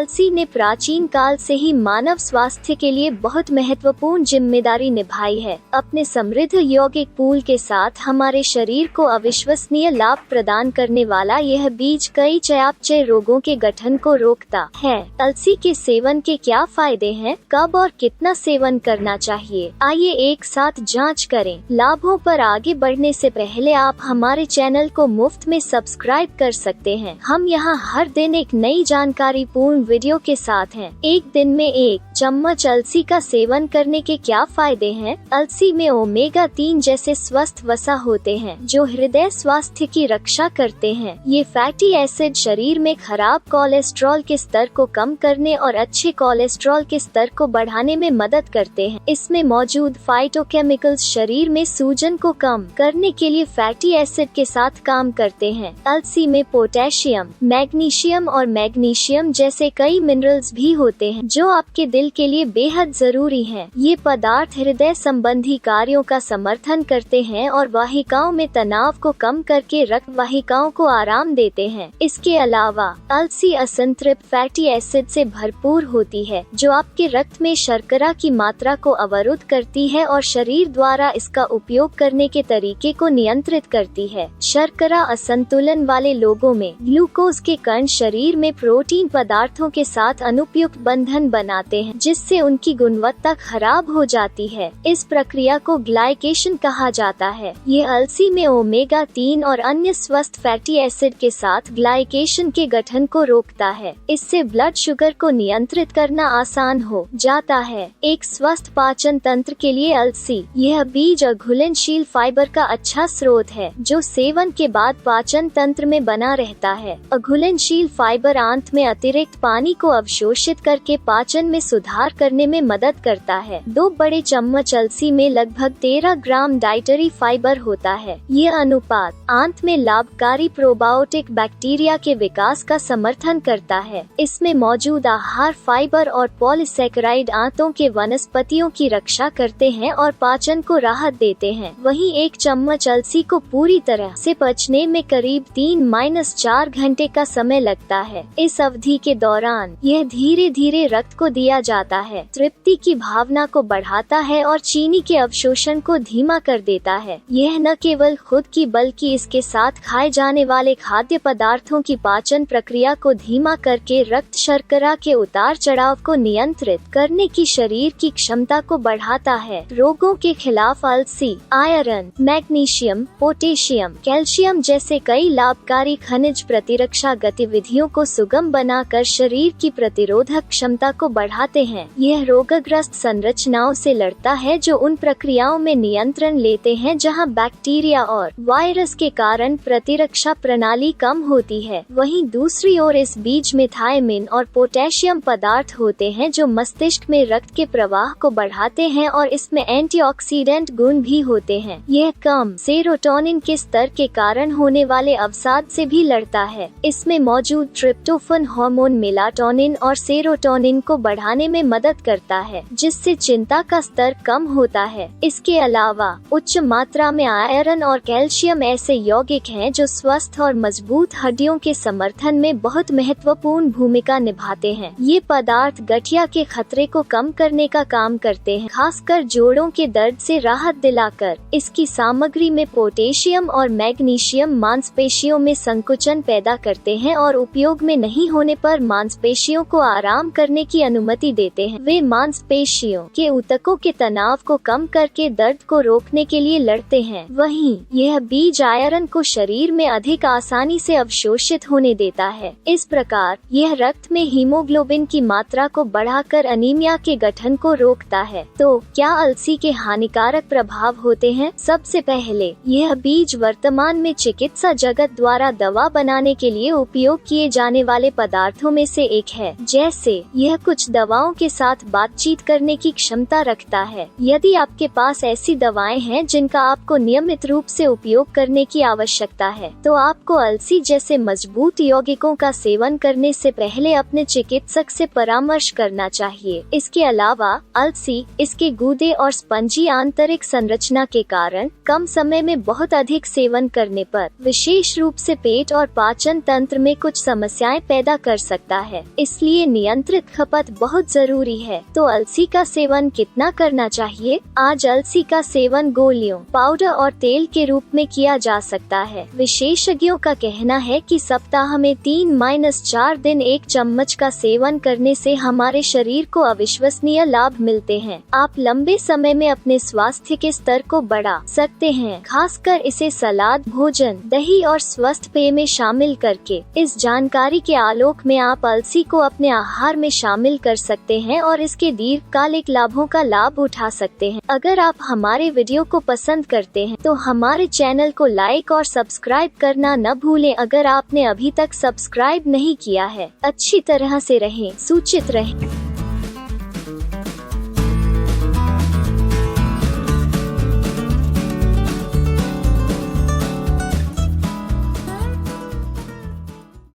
अलसी ने प्राचीन काल से ही मानव स्वास्थ्य के लिए बहुत महत्वपूर्ण जिम्मेदारी निभाई है। अपने समृद्ध यौगिक पूल के साथ हमारे शरीर को अविश्वसनीय लाभ प्रदान करने वाला यह बीज कई चयापचय रोगों के गठन को रोकता है। अलसी के सेवन के क्या फायदे हैं, कब और कितना सेवन करना चाहिए, आइए एक साथ जांच करें। लाभों पर आगे बढ़ने से पहले आप हमारे चैनल को मुफ्त में सब्सक्राइब कर सकते हैं। हम यहाँ हर दिन एक नई जानकारी पूर्ण वीडियो के साथ हैं। एक दिन में 1 चम्मच अलसी का सेवन करने के क्या फायदे हैं? अलसी में ओमेगा 3 जैसे स्वस्थ वसा होते हैं जो हृदय स्वास्थ्य की रक्षा करते हैं। ये फैटी एसिड शरीर में खराब कोलेस्ट्रॉल के स्तर को कम करने और अच्छे कोलेस्ट्रॉल के स्तर को बढ़ाने में मदद करते हैं। इसमें मौजूद फाइटोकेमिकल्स शरीर में सूजन को कम करने के लिए फैटी एसिड के साथ काम करते हैं। अलसी में पोटेशियम, मैग्नीशियम और मैग्नीशियम जैसे कई मिनरल्स भी होते हैं जो आपके दिल के लिए बेहद जरूरी हैं। ये पदार्थ हृदय संबंधी कार्यों का समर्थन करते हैं और वाहिकाओं में तनाव को कम करके रक्त वाहिकाओं को आराम देते हैं। इसके अलावा अलसी असंतृप्त फैटी एसिड से भरपूर होती है जो आपके रक्त में शर्करा की मात्रा को अवरुद्ध करती है और शरीर द्वारा इसका उपयोग करने के तरीके को नियंत्रित करती है। शर्करा असंतुलन वाले लोगों में ग्लूकोज के कण शरीर में प्रोटीन पदार्थों के साथ अनुपयुक्त बंधन बनाते हैं जिससे उनकी गुणवत्ता खराब हो जाती है। इस प्रक्रिया को ग्लाइकेशन कहा जाता है। ये अलसी में ओमेगा 3 और अन्य स्वस्थ फैटी एसिड के साथ ग्लाइकेशन के गठन को रोकता है। इससे ब्लड शुगर को नियंत्रित करना आसान हो जाता है। एक स्वस्थ पाचन तंत्र के लिए अलसी, यह बीज अघुलनशील फाइबर का अच्छा स्रोत है जो सेवन के बाद पाचन तंत्र में बना रहता है। अघुलनशील फाइबर आंत में अतिरिक्त पानी को अवशोषित करके पाचन में सुधार करने में मदद करता है। 2 बड़े चम्मच अलसी में लगभग 13 ग्राम डाइटरी फाइबर होता है। ये अनुपात आंत में लाभकारी प्रोबायोटिक बैक्टीरिया के विकास का समर्थन करता है। इसमें मौजूद आहार फाइबर और पॉलीसैकेराइड आंतों के वनस्पतियों की रक्षा करते हैं और पाचन को राहत देते हैं। वहीं 1 चम्मच अलसी को पूरी तरह से पचने में करीब 3-4 घंटे का समय लगता है। इस अवधि के दौरान यह धीरे धीरे रक्त को दिया जाता है, तृप्ति की भावना को बढ़ाता है और चीनी के अवशोषण को धीमा कर देता है। यह न केवल खुद की बल्कि इसके साथ खाए जाने वाले खाद्य पदार्थों की पाचन प्रक्रिया को धीमा करके रक्त शर्करा के उतार चढ़ाव को नियंत्रित करने की शरीर की क्षमता को बढ़ाता है। रोगों के खिलाफ अलसी आयरन, मैग्नीशियम, पोटेशियम, कैल्शियम जैसे कई लाभकारी खनिज प्रतिरक्षा गतिविधियों को सुगम बनाकर शरीर की प्रतिरोधक क्षमता को बढ़ाते हैं। यह रोगग्रस्त संरचनाओं से लड़ता है जो उन प्रक्रियाओं में नियंत्रण लेते हैं जहां बैक्टीरिया और वायरस के कारण प्रतिरक्षा प्रणाली कम होती है। वहीं दूसरी ओर इस बीज में थायमिन और पोटेशियम पदार्थ होते हैं जो मस्तिष्क में रक्त के प्रवाह को बढ़ाते हैं और इसमें एंटीऑक्सीडेंट गुण भी होते हैं। यह कम सेरोटोनिन के स्तर के कारण होने वाले अवसाद से भी लड़ता है। इसमें मौजूद ट्रिप्टोफन हार्मोन मेलाटोनिन और सेरोटोनिन को बढ़ाने में मदद करता है जिससे चिंता का स्तर कम होता है। इसके अलावा उच्च मात्रा में आयरन और कैल्शियम ऐसे यौगिक हैं जो स्वस्थ और मजबूत हड्डियों के समर्थन में बहुत महत्वपूर्ण भूमिका निभाते हैं। ये पदार्थ गठिया के खतरे को कम करने का काम करते हैं, खासकर जोड़ों के दर्द से राहत दिलाकर। इसकी सामग्री में पोटेशियम और मैग्नीशियम मांसपेशियों में संकुचन पैदा करते हैं और उपयोग में नहीं होने पर मांसपेशियों को आराम करने की अनुमति देते हैं। वे मांसपेशियों के ऊतकों के तनाव को कम करके दर्द को रोकने के लिए लड़ते हैं। वहीं यह बीज आयरन को शरीर में अधिक आसानी से अवशोषित होने देता है। इस प्रकार यह रक्त में हीमोग्लोबिन की मात्रा को बढ़ाकर अनीमिया के गठन को रोकता है। तो क्या अलसी के हानिकारक प्रभाव होते हैं? सबसे पहले यह बीज वर्तमान में चिकित्सा जगत द्वारा दवा बनाने के लिए उपयोग किए जाने वाले पदार्थों में से एक है। जैसे यह कुछ दवाओं के साथ बातचीत करने की क्षमता रखता है। यदि आपके पास ऐसी दवाएं हैं जिनका आपको नियमित रूप से उपयोग करने की आवश्यकता है तो आपको अलसी जैसे मजबूत यौगिकों का सेवन करने से पहले अपने चिकित्सक से परामर्श करना चाहिए। इसके अलावा अलसी इसके गूदे और स्पंजी आंतरिक संरचना के कारण कम समय में बहुत अधिक सेवन करने पर विशेष रूप से पेट और पाचन तंत्र में कुछ समस्याएं पैदा कर सकता है। है, इसलिए नियंत्रित खपत बहुत जरूरी है। तो अलसी का सेवन कितना करना चाहिए? आज अलसी का सेवन गोलियों, पाउडर और तेल के रूप में किया जा सकता है। विशेषज्ञों का कहना है कि सप्ताह में 3-4 दिन 1 चम्मच का सेवन करने से हमारे शरीर को अविश्वसनीय लाभ मिलते हैं। आप लंबे समय में अपने स्वास्थ्य के स्तर को बढ़ा सकते हैं, खासकर इसे सलाद, भोजन, दही और स्वस्थ पेय में शामिल करके। इस जानकारी के आलोक में आप अलसी को अपने आहार में शामिल कर सकते हैं और इसके दीर्घकालिक लाभों का लाभ उठा सकते हैं। अगर आप हमारे वीडियो को पसंद करते हैं तो हमारे चैनल को लाइक और सब्सक्राइब करना न भूलें। अगर आपने अभी तक सब्सक्राइब नहीं किया है, अच्छी तरह से रहें, सूचित रहें।